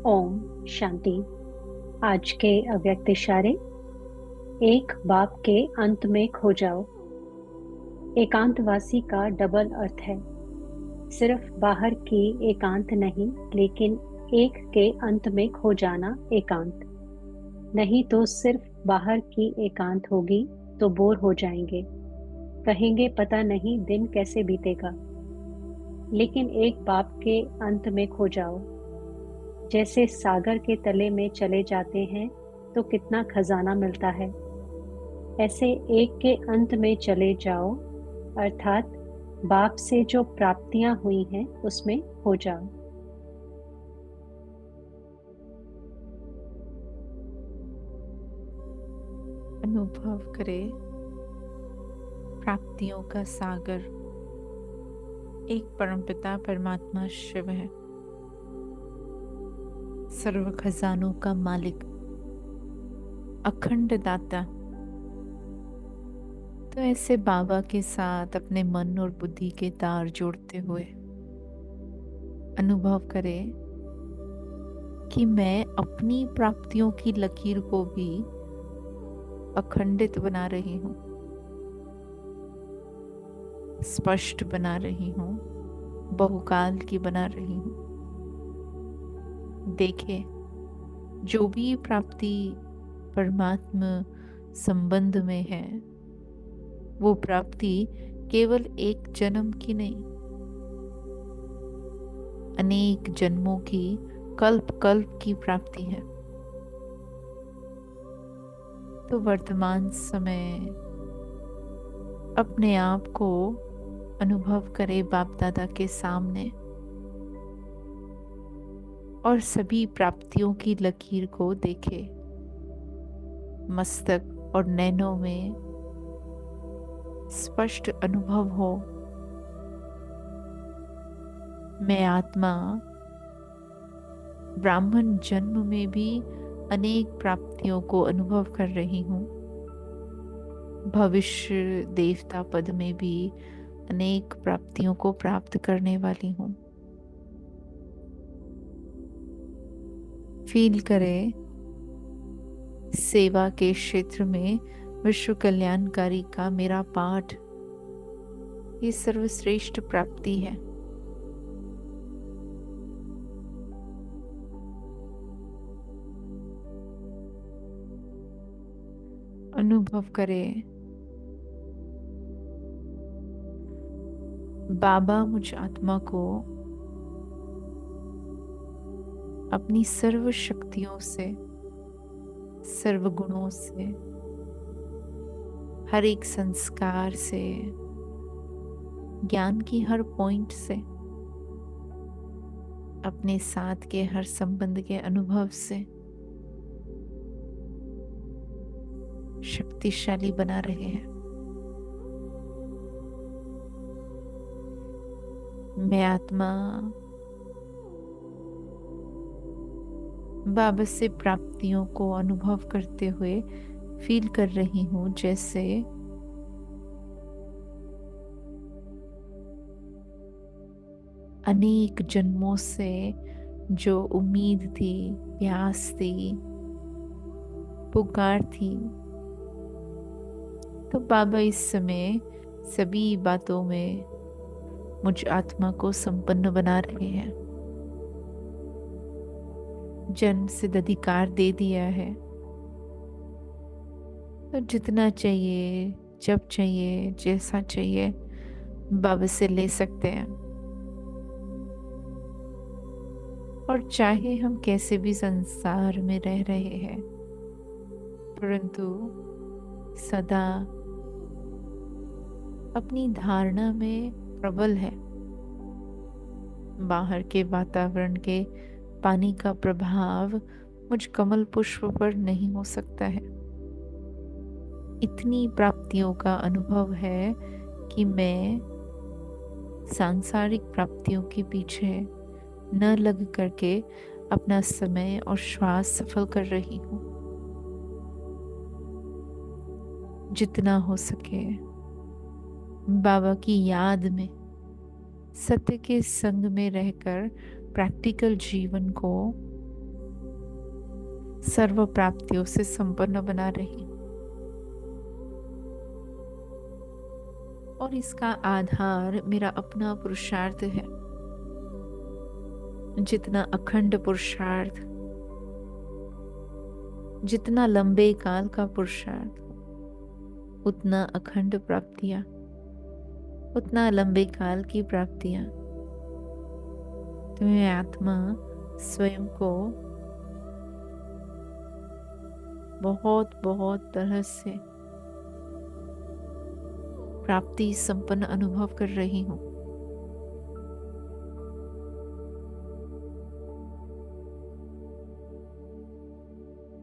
ओम शांति। आज के अव्यक्त इशारे। एक बाप के अंत में खो जाओ। एकांतवासी का डबल अर्थ है। सिर्फ बाहर की एकांत नहीं, लेकिन एक के अंत में खो जाना एकांत नहीं। तो सिर्फ बाहर की एकांत होगी तो बोर हो जाएंगे, कहेंगे पता नहीं दिन कैसे बीतेगा। लेकिन एक बाप के अंत में खो जाओ। जैसे सागर के तले में चले जाते हैं तो कितना खजाना मिलता है, ऐसे एक के अंत में चले जाओ, अर्थात बाप से जो प्राप्तियां हुई हैं उसमें हो जाओ। अनुभव करे प्राप्तियों का सागर एक परमपिता परमात्मा शिव है, सर्व खजानों का मालिक, अखंड दाता। तो ऐसे बाबा के साथ अपने मन और बुद्धि के तार जोड़ते हुए अनुभव करे कि मैं अपनी प्राप्तियों की लकीर को भी अखंडित बना रही हूँ, स्पष्ट बना रही हूँ, बहुकाल की बना रही हूँ। देखे, जो भी प्राप्ति परमात्मा संबंध में है, वो प्राप्ति केवल एक जन्म की नहीं, अनेक जन्मों की, कल्प कल्प की प्राप्ति है। तो वर्तमान समय अपने आप को अनुभव करे बाप दादा के सामने और सभी प्राप्तियों की लकीर को देखे। मस्तक और नैनों में स्पष्ट अनुभव हो, मैं आत्मा ब्राह्मण जन्म में भी अनेक प्राप्तियों को अनुभव कर रही हूँ, भविष्य देवता पद में भी अनेक प्राप्तियों को प्राप्त करने वाली हूँ। फील करे सेवा के क्षेत्र में विश्व कल्याणकारी का मेरा पाठ, ये सर्वश्रेष्ठ प्राप्ति है। अनुभव करे बाबा मुझ आत्मा को अपनी सर्व शक्तियों से, सर्व गुणों से, हर एक संस्कार से, ज्ञान की हर पॉइंट से, अपने साथ के हर संबंध के अनुभव से शक्तिशाली बना रहे हैं। मैं आत्मा बाबा से प्राप्तियों को अनुभव करते हुए फील कर रही हूँ जैसे अनेक जन्मों से जो उम्मीद थी, प्यास थी, पुकार थी, तो बाबा इस समय सभी बातों में मुझ आत्मा को संपन्न बना रहे हैं। जन्म सिद्ध अधिकार दे दिया है, तो जितना चाहिए, जब चाहिए, जैसा चाहिए बाबा से ले सकते हैं। और चाहे हम कैसे भी संसार में रह रहे हैं, परंतु सदा अपनी धारणा में प्रबल है। बाहर के वातावरण के पानी का प्रभाव मुझ कमल पुष्प पर नहीं हो सकता है। इतनी प्राप्तियों का अनुभव है कि मैं सांसारिक प्राप्तियों के पीछे न लग करके अपना समय और श्वास सफल कर रही हूँ। जितना हो सके बाबा की याद में, सत्य के संग में रहकर प्रैक्टिकल जीवन को सर्व प्राप्तियों से संपन्न बना रही हूँ। और इसका आधार मेरा अपना पुरुषार्थ है। जितना अखंड पुरुषार्थ, जितना लंबे काल का पुरुषार्थ, उतना अखंड प्राप्तियां, उतना लंबे काल की प्राप्तियां। तो मैं आत्मा स्वयं को बहुत बहुत तरह से प्राप्ति संपन्न अनुभव कर रही हूँ।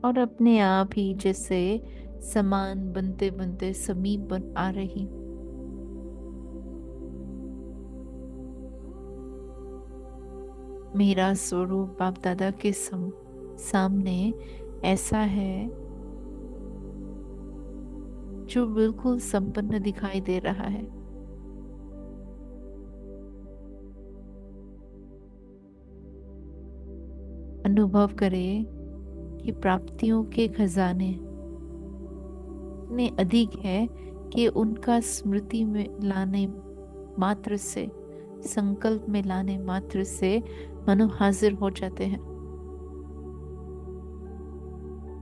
और अपने आप ही जैसे समान बनते बनते समीप बन आ रही हूँ। मेरा स्वरूप बाप दादा के सामने ऐसा है जो बिल्कुल संपन्न दिखाई दे रहा है। अनुभव करें कि प्राप्तियों के खजाने इतने अधिक है कि उनका स्मृति में लाने मात्र से, संकल्प में लाने मात्र से मनो हाजिर हो जाते हैं।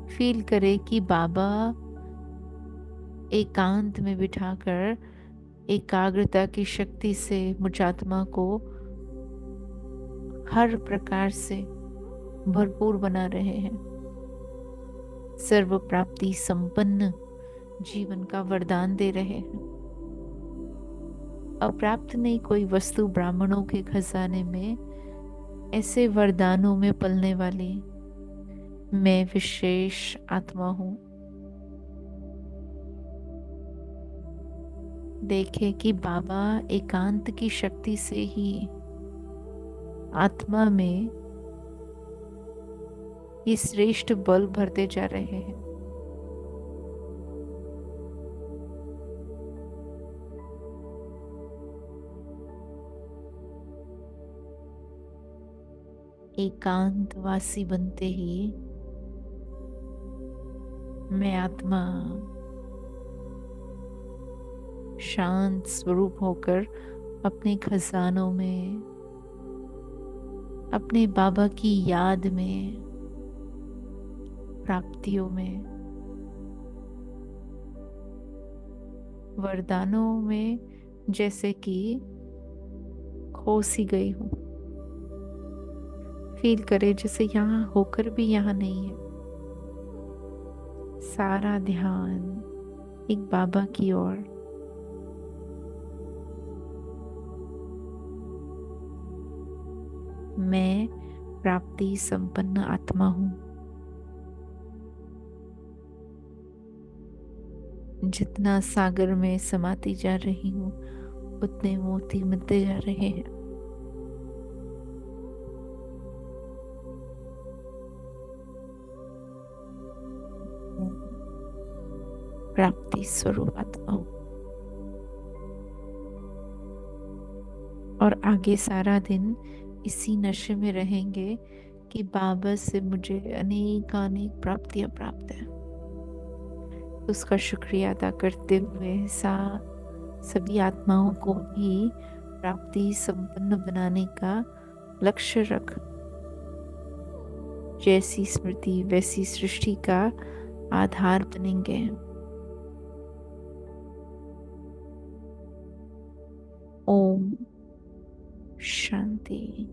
फील करे कि बाबा एकांत में बिठाकर एकाग्रता की शक्ति से मुझात्मा को हर प्रकार से भरपूर बना रहे हैं। सर्व प्राप्ति संपन्न जीवन का वरदान दे रहे हैं। अप्राप्त नहीं कोई वस्तु ब्राह्मणों के खजाने में, ऐसे वरदानों में पलने वाली मैं विशेष आत्मा हूं। देखे कि बाबा एकांत की शक्ति से ही आत्मा में ये श्रेष्ठ बल भरते जा रहे हैं। एकांतवासी बनते ही मैं आत्मा शांत स्वरूप होकर अपने खजानों में, अपने बाबा की याद में, प्राप्तियों में, वरदानों में जैसे कि खो सी गई हूं। फील करे जैसे यहाँ होकर भी यहाँ नहीं है। सारा ध्यान एक बाबा की ओर। मैं प्राप्ति संपन्न आत्मा हूं। जितना सागर में समाती जा रही हूं, उतने मोती मिलते जा रहे हैं। प्राप्ति स्वरूप आत्मा हूं। और आगे सारा दिन इसी नशे में रहेंगे कि बाबा से मुझे अनेक अनेक प्राप्तियां प्राप्त है। उसका शुक्रिया अदा करते हुए सभी आत्माओं को भी प्राप्ति संपन्न बनाने का लक्ष्य रख। जैसी स्मृति वैसी सृष्टि का आधार बनेंगे। ओम शांति।